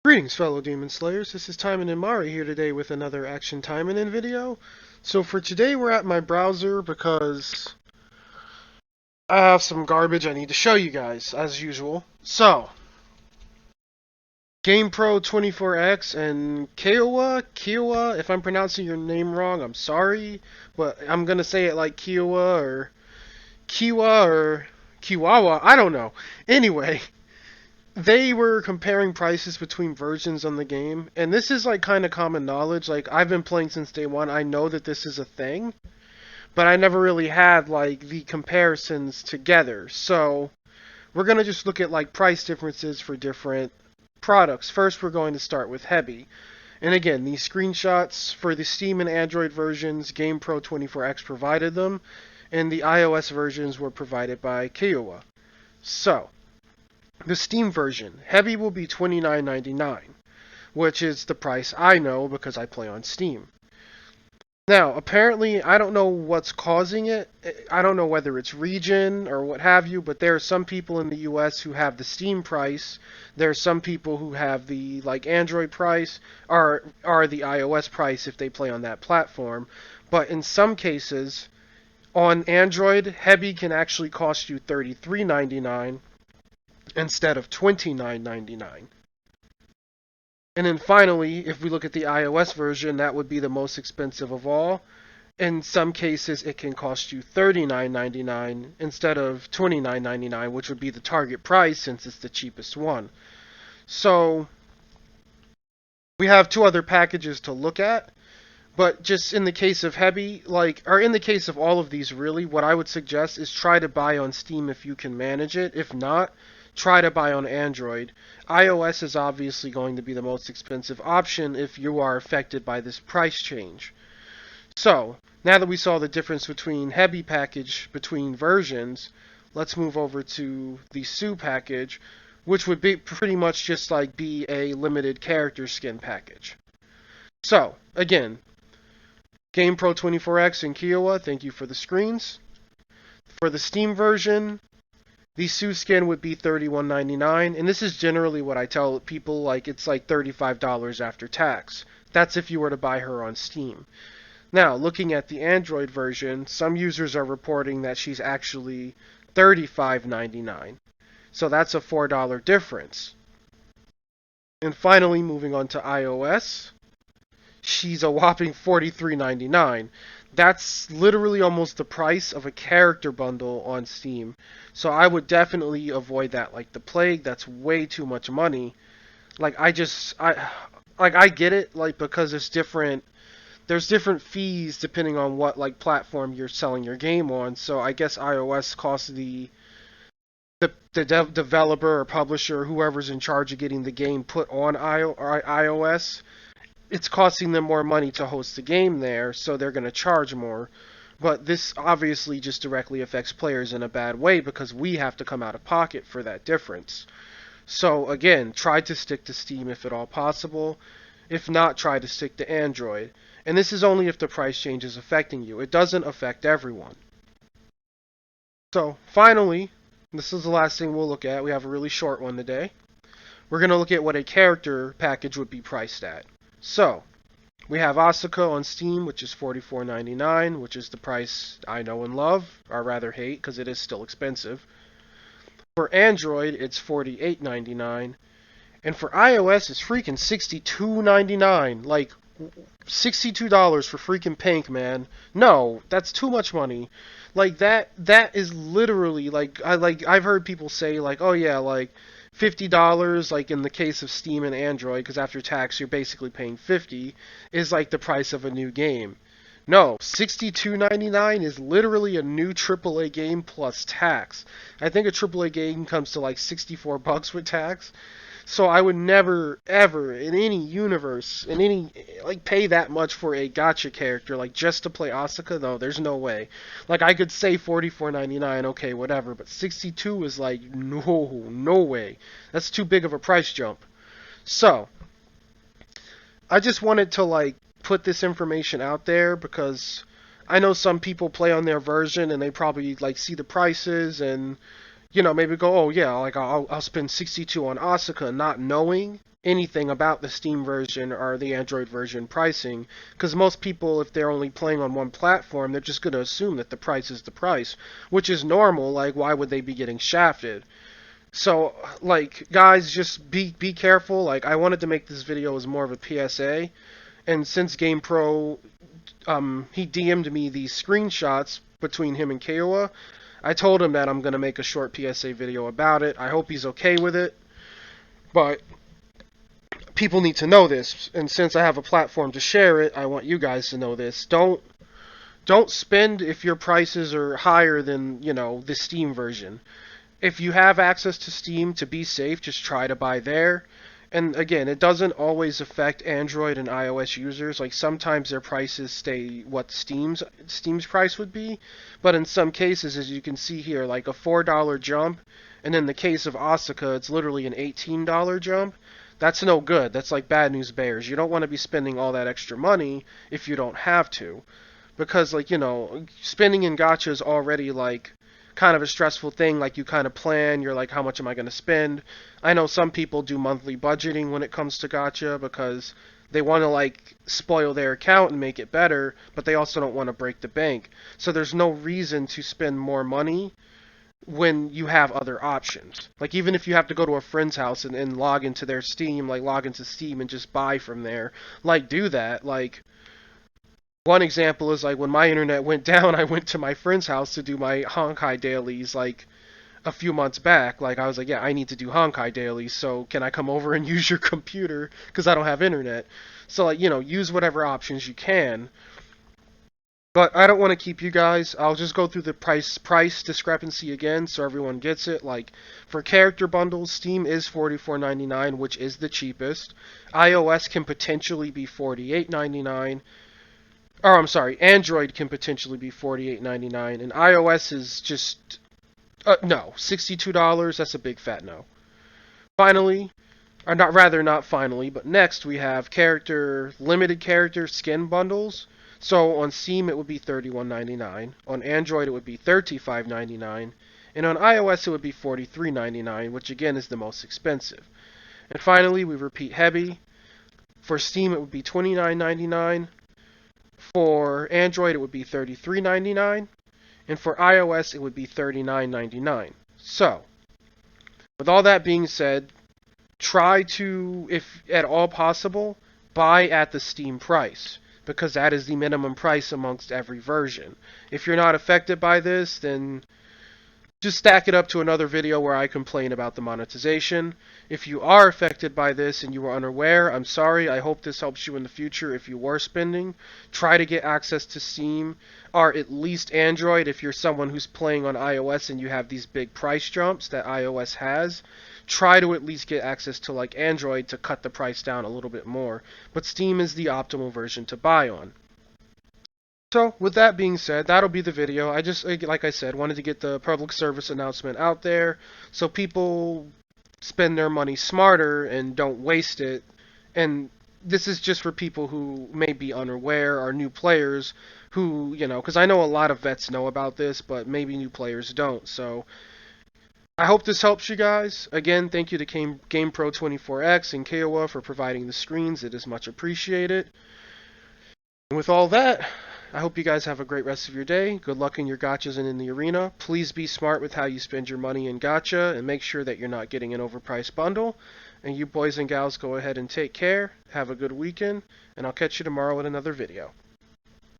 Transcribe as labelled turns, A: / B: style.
A: Greetings, fellow Demon Slayers. This is Taimanin Mari here today with another Action Taimanin video. So for today, we're at my browser because I have some garbage I need to show you guys, as usual. So, GamePro 24X and Kiowa, if I'm pronouncing your name wrong, I'm sorry, but I'm gonna say it like Kiowa or Kiwa or Kiwawa, I don't know. Anyway, they were comparing prices between versions on the game, and this is like kind of common knowledge. Like, I've been playing since day one. I know that this is a thing, but I never really had like the comparisons together. So we're gonna just look at like price differences for different products. First, we're going to start with Heavy. And again, these screenshots for the Steam and Android versions, GamePro 24X provided them, and the iOS versions were provided by Kiowa. So, the Steam version, Heavy will be $29.99, which is the price I know because I play on Steam. Now, apparently, I don't know what's causing it. I don't know whether it's region or what have you, but there are some people in the US who have the Steam price. There are some people who have the like Android price or the iOS price if they play on that platform. But in some cases, on Android, Heavy can actually cost you $33.99 instead of $29.99. And then finally, if we look at the iOS version, that would be the most expensive of all. In some cases, it can cost you $39.99 instead of $29.99, which would be the target price since it's the cheapest one. So we have two other packages to look at. But just in the case of Heavy, or in the case of all of these really, what I would suggest is try to buy on Steam if you can manage it. If not, try to buy on Android. iOS is obviously going to be the most expensive option if you are affected by this price change. So, now that we saw the difference between Heavy package between versions, let's move over to the Sue package, which would be pretty much just like be a limited character skin package. So, again, GamePro 24X and Kiowa, thank you for the screens. For the Steam version, the Sue skin would be $31.99, and this is generally what I tell people, like it's like $35 after tax. That's if you were to buy her on Steam. Now, looking at the Android version, some users are reporting that she's actually $35.99. So that's a $4 difference. And finally, moving on to iOS, she's a whopping $43.99. That's literally almost the price of a character bundle on Steam. So I would definitely avoid that like the plague. That's way too much money. I get it, like, because there's different fees depending on what like platform you're selling your game on. So I guess iOS costs the developer or publisher, whoever's in charge of getting the game put on iOS, it's costing them more money to host the game there, so they're going to charge more. But this obviously just directly affects players in a bad way because we have to come out of pocket for that difference. So again, try to stick to Steam if at all possible. If not, try to stick to Android. And this is only if the price change is affecting you. It doesn't affect everyone. So finally, this is the last thing we'll look at. We have a really short one today. We're going to look at what a character package would be priced at. So, we have Asuka on Steam, which is $44.99, which is the price I know and love, or rather hate, because it is still expensive. For Android, it's $48.99, and for iOS, it's freaking $62.99. Like, $62 for freaking Pink, man. No, that's too much money. Like that is literally I've heard people say like, oh yeah, like $50, like in the case of Steam and Android, because after tax you're basically paying 50, is like the price of a new game. No, $62.99 is literally a new AAA game plus tax. I think a AAA game comes to like $64 with tax. So I would never, ever, in any universe, pay that much for a gacha character, like, just to play Asuka. No, there's no way. Like, I could say $44.99, okay, whatever, but 62 is like, no way. That's too big of a price jump. So, I just wanted to, like, put this information out there because I know some people play on their version and they probably, like, see the prices and maybe go, oh yeah, like I'll spend 62 on Asuka, not knowing anything about the Steam version or the Android version pricing, because most people, if they're only playing on one platform, they're just going to assume that the price is the price, which is normal. Like, why would they be getting shafted? So, like, guys, just be careful. Like, I wanted to make this video as more of a PSA, and since GamePro, he DM'd me these screenshots between him and Kiowa, I told him that I'm gonna make a short PSA video about it. I hope he's okay with it, but people need to know this, and since I have a platform to share it, I want you guys to know this. Don't spend if your prices are higher than, the Steam version. If you have access to Steam, to be safe, just try to buy there. And again, it doesn't always affect Android and iOS users. Like, sometimes their prices stay what Steam's price would be, but in some cases, as you can see here, like a $4 jump, and in the case of Asuka, it's literally an $18 jump. That's no good. That's like bad news bears. You don't want to be spending all that extra money if you don't have to, because, like, spending in gacha is already like kind of a stressful thing. Like, you kind of plan, you're like, how much am I going to spend? I know some people do monthly budgeting when it comes to gacha because they want to like spoil their account and make it better, but they also don't want to break the bank. So there's no reason to spend more money when you have other options. Like, even if you have to go to a friend's house and log into their Steam, like log into Steam and just buy from there, like, do that. Like, one example is like when my internet went down, I went to my friend's house to do my Honkai dailies like a few months back. Like, I was like, yeah, I need to do Honkai dailies, so can I come over and use your computer because I don't have internet? So, like, use whatever options you can. But I don't want to keep you guys. I'll just go through the price discrepancy again so everyone gets it. Like, for character bundles, Steam is $44.99, which is the cheapest. iOS can potentially be $48.99. Or, I'm sorry, Android can potentially be $48.99, and iOS is just no, $62. That's a big fat no. Finally, or not, rather not finally, but next we have limited character skin bundles. So on Steam it would be $31.99, on Android it would be $35.99, and on iOS it would be $43.99, which again is the most expensive. And finally, we repeat heavy. For Steam it would be $29.99. For Android it would be $33.99. And for iOS it would be $39.99. So, with all that being said, try to, if at all possible, buy at the Steam price, because that is the minimum price amongst every version. If you're not affected by this, then just stack it up to another video where I complain about the monetization. If you are affected by this and you were unaware, I'm sorry. I hope this helps you in the future if you were spending. Try to get access to Steam, or at least Android if you're someone who's playing on iOS and you have these big price jumps that iOS has. Try to at least get access to like Android to cut the price down a little bit more. But Steam is the optimal version to buy on. So, with that being said, that'll be the video. I just, like I said, wanted to get the public service announcement out there so people spend their money smarter and don't waste it. And this is just for people who may be unaware or new players who, because I know a lot of vets know about this, but maybe new players don't. So, I hope this helps you guys. Again, thank you to GamePro24X and Kiowa for providing the screens. It is much appreciated. And with all that, I hope you guys have a great rest of your day. Good luck in your gachas and in the arena. Please be smart with how you spend your money in gacha and make sure that you're not getting an overpriced bundle. And you boys and gals go ahead and take care. Have a good weekend, and I'll catch you tomorrow with another video.